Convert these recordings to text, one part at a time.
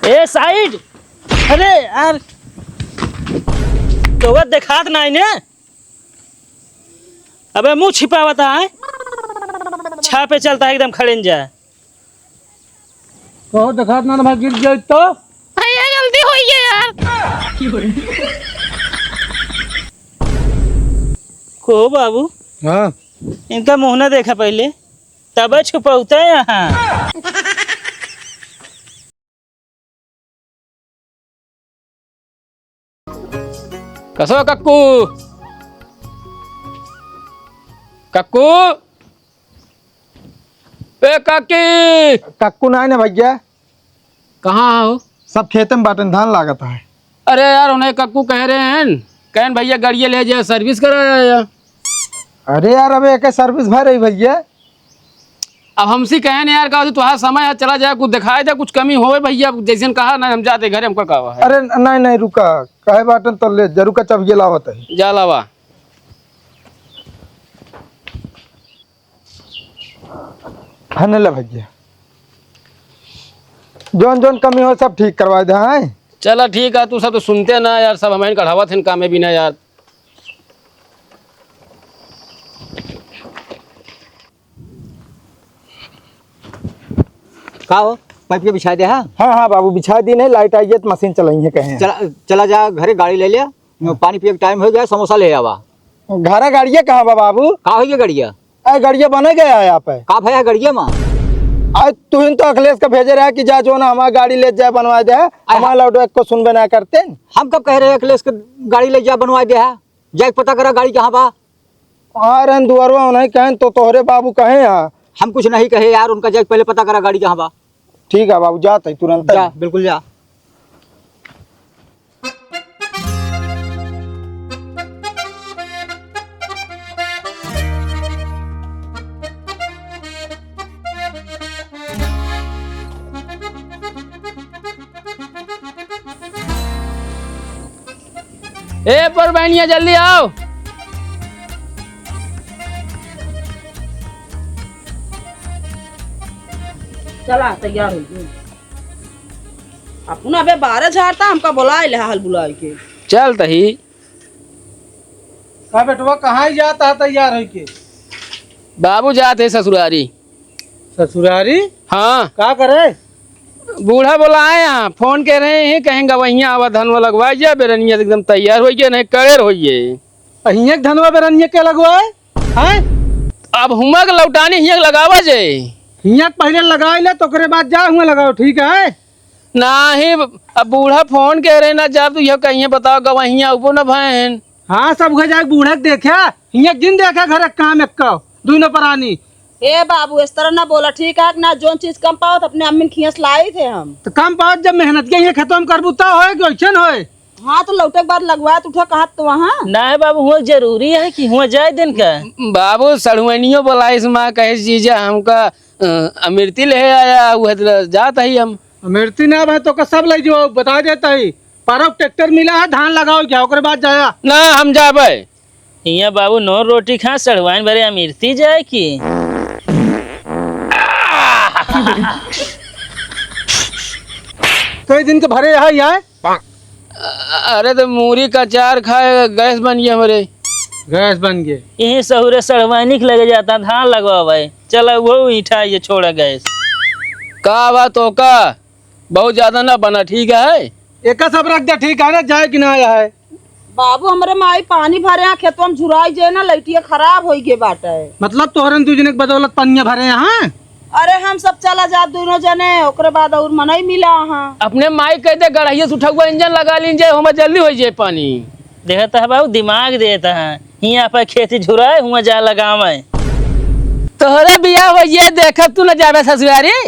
ए side. अरे यार तो वह देखात नहीं ने। अबे मुंह छिपावता है, छापे चलता है एकदम खड़े जा। कहो देखात ना भाग गिर जाए तो भैया जल्दी होइए यार। को बाबू हाँ इनका मुंह न देखा पहले तब छुपौता है यहाँ। कसो कक्कू कक्कू ए काकी कक्कू ना भैया, कहाँ हो? सब खेत में बाटन धान लागत है। अरे यार उन्हें कक्कू कह रहे हैं कहन भैया गाड़िया ले जाए सर्विस कराया। अरे यार अबे एक सर्विस भर रही भैया। अब हमसे कहे ना यार कहा तुम्हारा समय है चला जाए कुछ दिखाए दे कुछ कमी होवे भैया जैसे कहा ना हम जाते घर हमको कहा है। अरे नहीं नहीं रुका कहे बाटन तो ले जरूर का चब ये लावत है। जा लावा ले भैया, जोन जोन कमी हो सब ठीक करवा दे। हाँ चला ठीक है तू सब तो सुनते ना यार सब हमें कढ़ावत है काम में भी ना यार। का हो पाइप के बिछा दे। हाँ हाँ हाँ बाबू बिछा दी नहीं, लाइट आई है तो मशीन चलाई है कहे। चला जा घरे गाड़ी ले लिया, पानी पिए के टाइम हो गया, समोसा ले आवा। घर गाड़िया कहाँ बा बाबू? का हो गड़िया? अरे गाड़िया बने गया है यहाँ पे। का भैया गड़िया माँ आज तू तो अखिलेश का भेजे रहा कि जा जो ना हमारा गाड़ी ले जाए बनवा दे, हमारा लौटो को सुनबे ना करते। हम कब कह रहे हैं अखिलेश के गाड़ी ले जा बनवा दे है? जाके पता करा गाड़ी कहाँ बा। अरे दुआरवा नहीं कहें तो तोहरे बाबू कहे। यहाँ हम कुछ नहीं कहे यार, उनका जाके पहले पता करा गाड़ी कहाँ बा। ठीक है बाबू जाते तुरंत जा बिल्कुल जा। ए पर बहनिया जल्दी आओ। चला तैयार हो गई। अपन अबे 12 झाड़ता हमका बुला ले हाल बुलाए के। चल तही का बेटवा कहाँ जाता है तैयार हो के? बाबू जाते ससुरारी। ससुरारी? हाँ का करे? बूढ़ा बोलाए यहाँ फोन कह रहे हैं कहेंगे वहिया आवा धनवा लगवा जा बेरनिया एकदम तैयार होइए नहीं कड़ेर होइए। अहिया धनवा बेरनिया के लगवाए हैं? अब हुआ के लौटानी हिया लगावा जे हिया पहले लगाए ले तो करे बाद जा हुआ लगाओ। ठीक है नाही अब बूढ़ा फोन कह रहे ना जब तू यह कहिए बताओ गवहिया ऊपर न भैन। हाँ सब घर जाके बूढ़ा देखा हिया जिन देखा घर काम एक दू न परानी। ए बाबू इस तरह ना बोला ठीक है ना, जो चीज कम पाओ तो अपने अम्मी खियस लाई थे हम। तो काम पाओ जब मेहनत के खत्म करबू तो होए कि वैसन होए। हाँ तो लौटे के बाद लगवाया तो उठा कहा तो वहाँ ना बाबू हुआ जरूरी है कि हुआ जाए दिन का। बाबू सड़ुनियो बोला इस माँ कहे जीजा हमका अमृति ले आया हुआ जाता ही हम। अमृति ना भाई तो का सब ले जो बता देता ही पर ट्रैक्टर मिला है धान लगाओ क्या ओकरे बाद जाया ना हम जाबे। यहाँ बाबू नो रोटी खा सड़वाइन भरे अमृति जाए की। कई दिन के भरे है अरे तो मूरी का चार खाए गैस बन गया हमारे। गैस बन गए यही सहुरे सड़वाइनिक लगे जाता धान लगवा चला वो ईठा ये छोड़ा गैस का बात तो का बहुत ज्यादा ना बना ठीक है एक सब रख दे। ठीक है ना जाए कि ना आया है? बाबू हमारे माई पानी भरे यहाँ खेतवा में झुराई जे ना लैटिया खराब हो गए बाटे। मतलब तोहरन दूजने के बदौलत पनिया भरे यहाँ। अरे हम सब चला जा दोनों जने ओकरे बाद और मनाई मिला वहाँ। अपने माई कहते गढ़ाइया से उठा हुआ इंजन लगा लीजिए हमें जल्दी हो जाए पानी। देखता है बाबू दिमाग देता है यहाँ पर खेती झुराए हुआ जा लगावे। तोहरा बियाह हो ये देख तू न जाबे ससुरारी।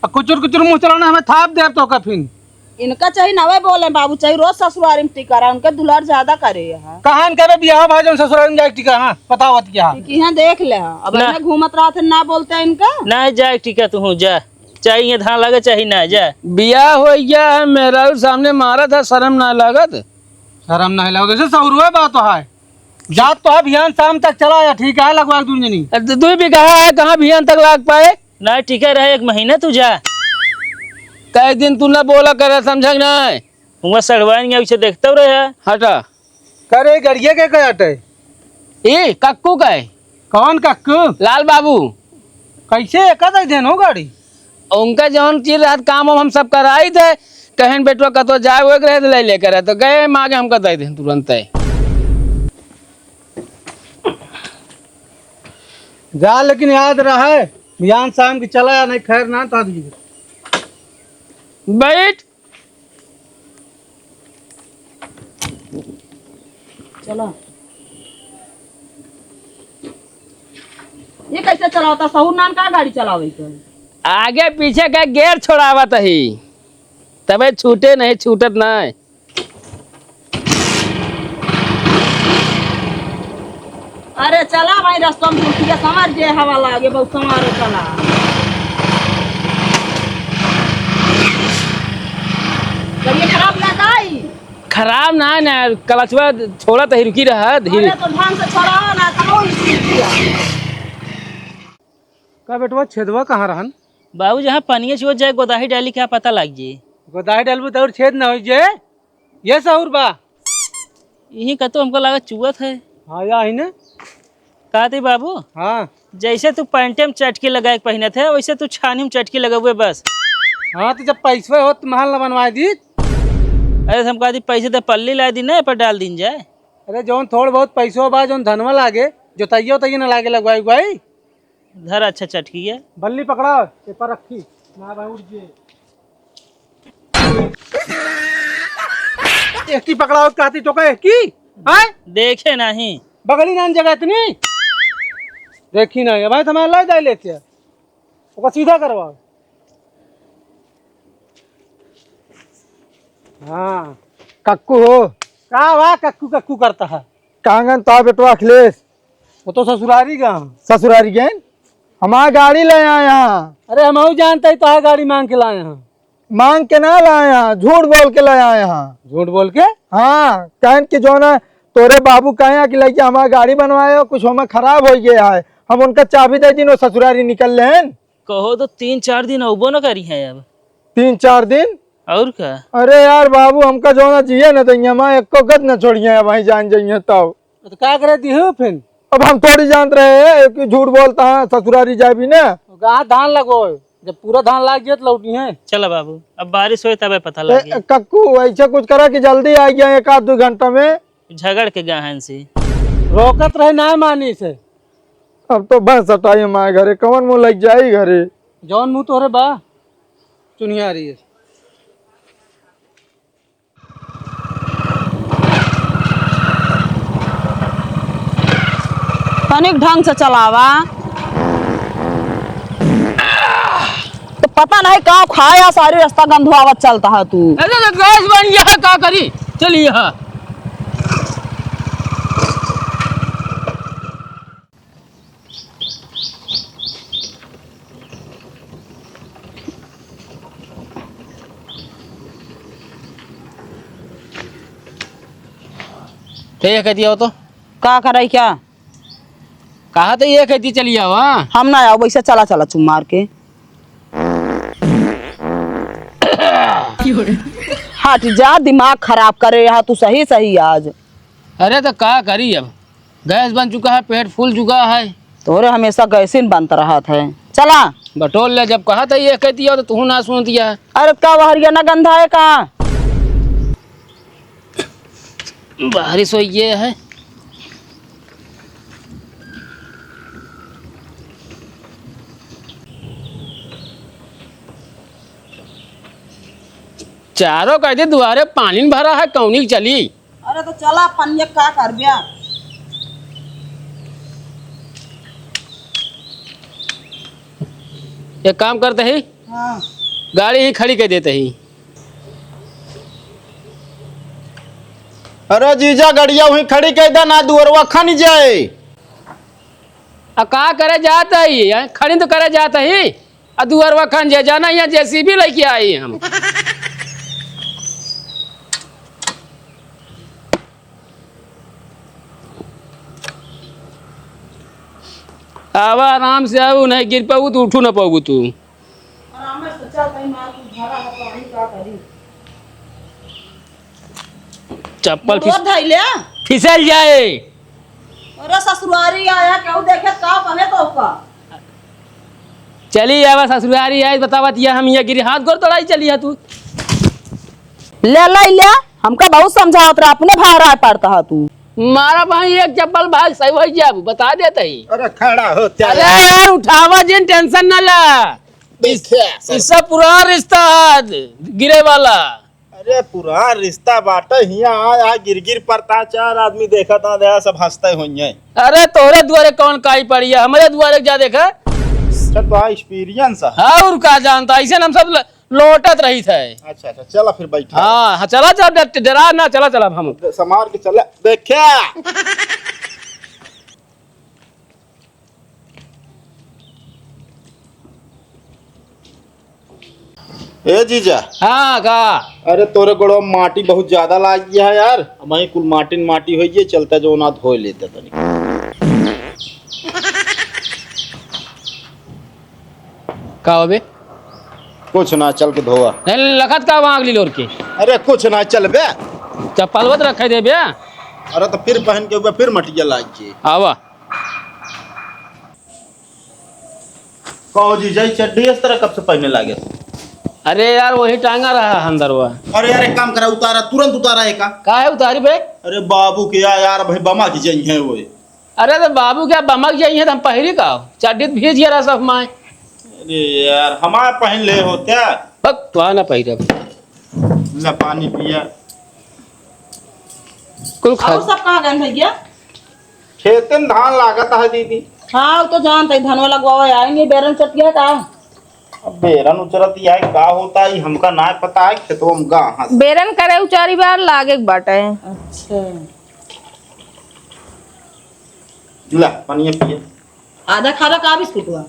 कुचुर कुचुर मुँह चलाना हमें थाप दे तो फिर इनका चाहिए नवे बोले बाबू चाहिए रोज ससुरारी में टिका रहा उनके दुलार ज्यादा करे यहाँ। कहाँ करे बियाह भाई ससुराल में जाए टिका। हाँ बताओ क्या यहाँ देख ले अब ना। इन्हें घूमत रहा थे ना बोलते हैं इनका ना जाए टिका तू जा चाहिए धान लगे चाहिए ना जा। बियाह हो गया है मेरा सामने मारा था शर्म ना लागत। शर्म नहीं लगा जैसे सौरुए बात तो है जात तो है बिहान शाम तक चला या ठीक है लगवा दूंजनी तू भी कहा है कहाँ बिहान तक लाग पाए ना टिका रहे 1 महीना तू जा। कई दिन तू ना बोला करे समझ नहीं। वहाँ सड़वाएंगे उसे देखते रहे है। हटा करे गड़िया के कटे ए कक्कू का है। कौन कक्कू? लाल बाबू। कैसे कद दिन हो गाड़ी? उनका जौन चीज रात काम हम सब कराई थे, कहन बेटवा कतो जाए वो रहे ले लेकर तो गए मांगे हम कत थे तुरंत है। जा लेकिन याद रहा बिहान शाम की चला या नहीं खैर ना था दीजिए। बैठ चलो ये कैसे चलाता सहूर नान का गाड़ी चलावे के? आगे पीछे का गेयर छोड़ावत ही तबे छूटे नहीं छूटत नहीं। अरे चला भाई रास्ता में कुर्सी समझ जे हवा लागे बहुत समारो चला। गाड़ी खराब ना गाई? खराब ना ना क्लचवा छोड़ा तो रुकी रहा धीरे। अरे तो ढंग से छोड़ाओ ना कहो का बेटवा छेदवा कहाँ रहन? बाबू जहाँ पानी छुआ जाए गोदाही डाली क्या पता लग जाए। गोदाई डालबू तो और छेद ना हो जे। ये सहूर बा यही का तो हमको लगा चुअत है। हाँ या ही ने का थी बाबू? हाँ जैसे तू पैंटे में चटकी लगाए पहने थे वैसे तू छानी में चटकी लगाए बस। हाँ तो जब पैसे हो तो महल न बनवा दी। अरे हम कहा पैसे तो पल्ली ला दी ना पर डाल दिन जाए। अरे जौन थोड़ बहुत पैसों बा जौन धनवा लागे जोताइयो तइयो न लागे लगवाई गई। धर अच्छा चटकी है। बल्ली पकड़ा पेपर रखी ना भाई उठ जे। एक की पकड़ाओ कहती तो एक की हैं? देखे नहीं बगली नान जगह इतनी देखी नहीं भाई तुम्हारा ला जाए लेके ओका सीधा करवाओ। हाँ कक्कू हो का वाह कक्कू कक्कू करता है। कांगन तो बेटवा अखिलेश वो तो ससुरारी का ससुरारी गए हमारा गाड़ी ले आए यहाँ। अरे हम जानते ही तो गाड़ी मांग के लाए यहाँ। मांग के ना लाए यहाँ झूठ बोल के लाए यहाँ। झूठ बोल के? हाँ कहन के जो ना तोरे बाबू कहे कि लड़के हमारा गाड़ी बनवाए कुछ हमें खराब हो गया है हम उनका चाबी दे दी ससुरारी निकल रहे हैं। कहो तो 3-4 दिन उबो न करी है अब। 3-4 दिन और क्या? अरे यार बाबू हमका जो ना जिये न तो मैं एक को गद न छोड़िए वहीं जान जाइए तब तो क्या करे दी हो फिर। अब हम थोड़ी जान रहे हैं कि झूठ बोलता है ससुरारी जाए भी ना। धान लगो जब पूरा धान लाग गया तो लौटी है। चलो बाबू अब बारिश हुई तब पता लगे। कक्कू ऐसा कुछ करा कि जल्दी आ गया 1-2 घंटा में। झगड़ के गहन से रोकत रहे ना मानी से। अब तो बस हटाई हमारे घरे कौन मुँह लग जाये घरे जौन मुँह तोहरे बा चुनिया रही है। तनिक ढंग से चलावा तो पता नहीं कहाँ खाया सारी रास्ता गंधवावत चलता है तू। अरे गैस बन गया का करी चलिए। हाँ ठीक है दिया तो का करे क्या कहा तो ये कहती चलिए हाँ हम ना आओ वैसे चला चला चुम मार के। हट जा दिमाग खराब करे यहाँ तू सही सही आज। अरे तो क्या करी अब गैस बन चुका है पेट फूल चुका है। तोरे हमेशा गैसिन बनता रहा था। चला बटोल ले जब कहा था ये कहती हो तो तू ना सुन दिया। अरे का हरिया ना गंधा है का बारिश हो ये है। चारों कहते दुआरे पानी भरा है कौनी चली। अरे तो चला पन्ने का कर बिया। एक काम करते ही हाँ। गाड़ी ही खड़ी कर देते ही। अरे जीजा गड़िया वहीं खड़ी कर दे ना दुअरवा खन जाए। का करे जाता ही खड़ी तो करे जाता ही दुअरवा खन जाए जाना यहाँ जेसीबी लेके आई हम। आवा आराम से आओ नहीं गिर पाऊ तो उठू ना पाऊ तू। आराम से चल कहीं मार चप्पल रोज धैले फिसल जाए। अरे ससुरारी आया क्यों देखे का कहे तो का चली आवा ससुरारी आई बतावत ये हम ये गिरी हाथ गोर तोड़ाई चली है तू। ले हमका बहुत समझावत रहा अपने भाड़ा पड़ता है तू। मारा भाई एक चप्पल भाग सही हो जाब बता देता ही। अरे खड़ा हो अरे यार उठावा जिन टेंशन ना ला। इससे पूरा रिश्ता है गिरे वाला। अरे पुरान रिश्ता बाटे हिया आ गिर पड़ता चार आदमी देखा था दया सब हंसते होइए। अरे तोरे द्वारे कौन काई पड़ी है हमारे द्वारे जा देखा। अच्छा तो एक्सपीरियंस है। हाँ और का जानता ऐसे हम सब लौटत रही थे। अच्छा चला फिर बैठा। हाँ चला चला डरा ना चला चला हम समार के चले देखे। ए जीजा। हाँ का अरे तोरे गोड़ो माटी बहुत ज्यादा लाग गया है यार। वही कुल माटी हो गई चलता जो ना धो लेते तनी। का होबे कुछ ना चल के धोआ। नहीं लखत का वहाँ अगली लोर के। अरे कुछ ना चल बे। चप्पलवत रखे दे बे। अरे तो फिर पहन के हुए फिर मटिया लाग गई। आवा कहो जीजा चड्डी इस तरह कब से पहनने लागे। अरे यार वही टांगा रहा अंदर हुआ। अरे यार एक काम करा उतारा तुरंत उतारा है का है उतारी बे। अरे बाबू के यार भाई बमा की चाहिए वो। अरे तो बाबू क्या बमक जाइए तो हम पहली का चड्डी भेज गया रहा सब माए। अरे यार हमारे पहन ले हो क्या। बक तो ना पहिरे ला पानी पिया। कुल और खा सब कहाँ गए भैया। खेते में धान लागत है दीदी। हाँ तो जानते धनवा लगवा आएंगे बेरन चटिया का। अब बेरन उचरत है का होता है हमका ना पता है खेतों में कहाँ से। बेरन करे उचारी बार लागे के बाटे। अच्छा ला पानी पिया। आधा खादा का बिस्कुट हुआ।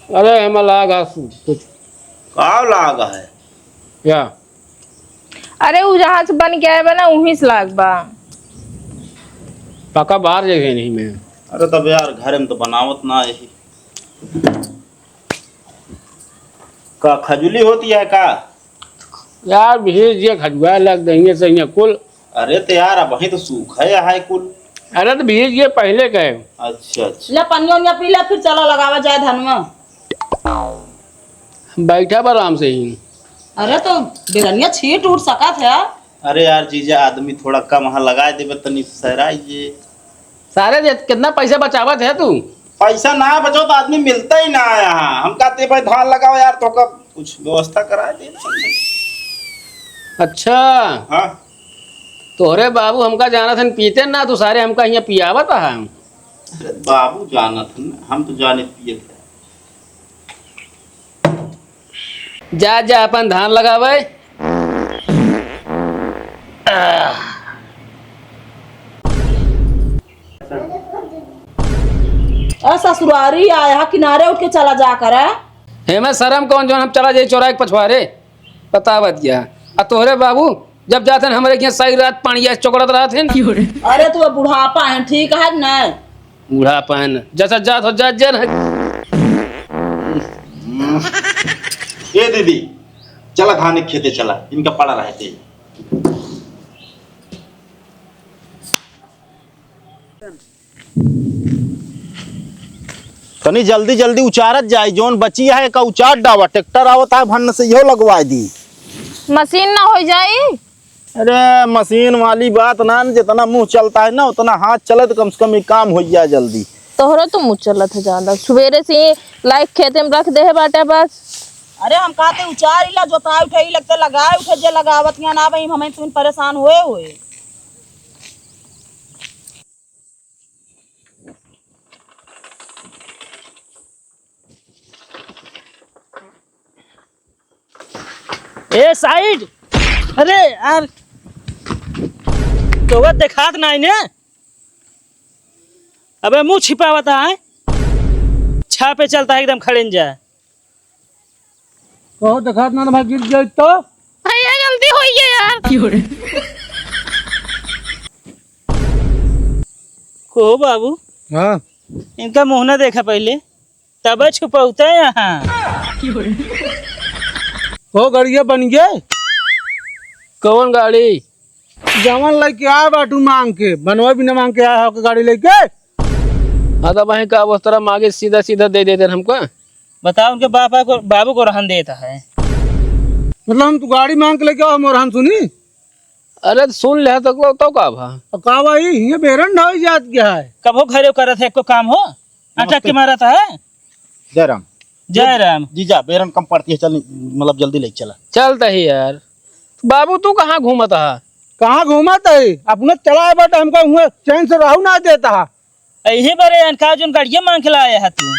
अरे हम लागा कुछ का लागा है या अरे उ जहाँ से बन के आए बा ना वहीं से लाग बा। पका बाहर जगह नहीं मैं। अरे तब यार घर में तो बनावत ना यही का खजुली होती है का। यार भेज दिया खजुआ लग देंगे सही कुल। अरे तो यार अब वही तो सूखा है कुल। अरे तो भेज दिए पहले कहे। अच्छा ले पनिया पी ले फिर चला लगावा जाए धनवा। बैठा पर आराम से ही। अरे तो बेरनिया छीट उठ सका था। अरे यार जीजा आदमी थोड़ा कम वहाँ लगा देवे तनी सहराइए। सारे कितना पैसा बचावत है तू। पैसा ना बचो तो आदमी मिलता ही ना यहाँ। हम कहते भाई धान लगाओ यार तो कब कुछ व्यवस्था करा दे। अच्छा हाँ तोहरे बाबू हमका जाना था पीते ना तो सारे हमका यहाँ पियावत है। अरे बाबू जाना था ना हम तो जाने पिए थे। जा जा अपन धान लगावे। ससुरारी आया किनारे उठ के चला जा कर। हेमे शर्म कौन जो हम चला जाए चौराहे के पछवारे बतावत गया। आ तोहरे बाबू जब जाते हमारे यहाँ सारी रात पानी चौकड़त रहते। अरे तू बुढ़ापा है ठीक है ना। बूढ़ापा है जैसा जात हो जात जन है। ये दीदी चला धान के खेते चला इनका पड़ा रहते। तनी जल्दी जल्दी उचारत जाए जोन बची है का उचार डावा ट्रैक्टर आवता है भन्न से यो लगवा दी। मशीन ना हो जाई। अरे मशीन वाली बात ना जितना मुंह चलता है ना उतना हाथ चले तो कम से कम ये काम हो जाए जल्दी। तोहरा तो मुँह चलत है ज्यादा सवेरे से लाइक खेते में रख दे है बाटे बस। अरे हम कहते उचार इला जोताई उठाई लगते लगाए उठे जे लगावत यहाँ ना भाई हमें तुम परेशान हुए। ए साइड। अरे यार तो देखात ना ने। अबे मुंह छिपावता है छापे चलता है एकदम खड़े जाए। कहो देखा ना भाई गिर जाए तो भैया गलती हो गई यार। को बाबू हाँ इनका मुंह ना देखा पहले तब छुपौता है यहाँ। हो गड़िया बन गए कौन गाड़ी? जवन लेके आए बाटू मांग के, बनवा भी न मांग के आया हो गाड़ी लेके। हाँ तो वहीं का उस तरह मांगे सीधा सीधा दे देते हमको। बताओ उनके बाबू को रहन देता है। मतलब हम तो गाड़ी मांग के लेके आओ, हम और हम सुनी अरे सुन ले तो का भा का भाई ये बेरन ढाई जात क्या है। कबो खरे करत है, को काम हो अटक के मारता है। जय राम। जय राम। जीजा बेरन कम पड़ती है, चल मतलब जल्दी ले चला। चलता ही यार। बाबू तू कहाँ घूमता है? कहाँ घूमता है? अपने चला है बट हमको हुए चैन से रहू ना देता है। यही बड़े अनका जो गाड़िया मांग के लाया है तू।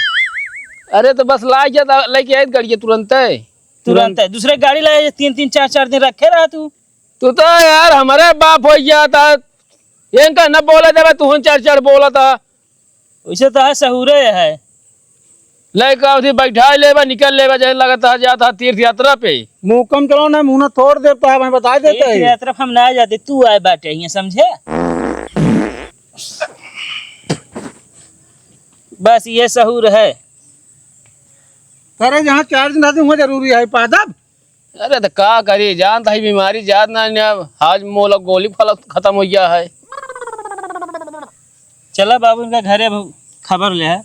अरे तो बस ला गया लेके आए गाड़ी तुरंत है। तुरंत है दूसरे गाड़ी लाए, 3-3 4-4 दिन रखे रहा तू। तू तो यार हमारे बाप हो गया था, इनका न बोला था तू 4-4 बोला था। वैसे तो है सहूरे है। लेकर बैठा लेवा निकल लेवा जैसे लगता जाता तीर्थ यात्रा पे। मुंह कम चलाओ ना, मुंह ना तोड़ देता है, मैं बता देता है। तेरी तरफ हम ना जाते, तू आए बाटे ये समझे। बस ये सहूर है। अरे जहाँ 4 दिन रहते वहाँ जरूरी है पादब। अरे तो का करी जानता ही बीमारी जात ना आज मोला गोली फल खत्म हो गया है। चला बाबू इनका घरे खबर ले है।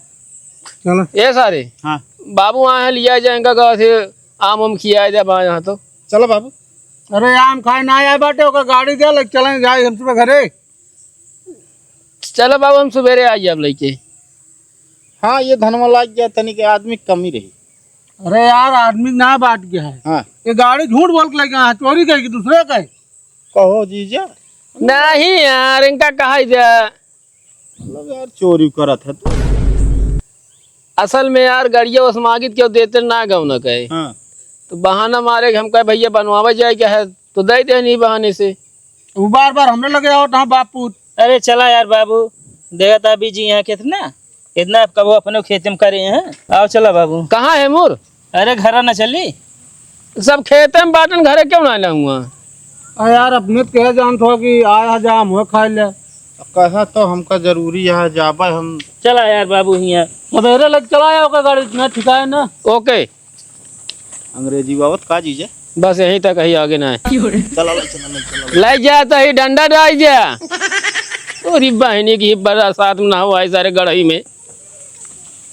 चलो ये सारे हाँ बाबू आए लिया जाएगा आम उम खिया जाए यहाँ तो। चलो बाबू। अरे आम खाए ना आए बाटे ओका गाड़ी दे ले चलें जाए हम सुबह घरे। चलो बाबू हम सवेरे आइए अब लेके। हाँ ये धनवा लाग गया तनी के आदमी कम ही रही। अरे यार आदमी ना बांट गया है। हाँ ये गाड़ी झूठ बोल के लेके आया, चोरी करेगी दूसरे का। कहो जीजा। नहीं यार इनका कहा जाए, मतलब यार चोरी करत है तू। असल में यार गाड़िया उस मांगित क्यों देते ना गाँव न कहे। हाँ तो बहाना मारे हम कहे भैया बनवावा जाए क्या है तो दे दे नहीं बहाने से। वो बार बार हमने लगे आओ ना बापू। अरे चला यार बाबू, देखा अभी जी यहाँ कितना इतना कबो अपने खेत में करे हैं। आओ चला बाबू। कहाँ है मोर? अरे घर न चली, सब खेत में बाटन घरे क्यों ना लाऊंगा? अरे यार अपने कह जानते हो कि आया जाम हो खा ले। कहा तो हमका जरूरी है जाबा हम। चला यार बाबू यहाँ सवेरे लग चलाया होगा गाड़ी ना ठिकाए ना। ओके अंग्रेजी बाबत का जीजा। बस यहीं तक ही आगे ना है। चला ले जाता ही डंडा डाल जा। और बहनी की बड़ा साथ में ना हुआ है सारे गढ़ई में।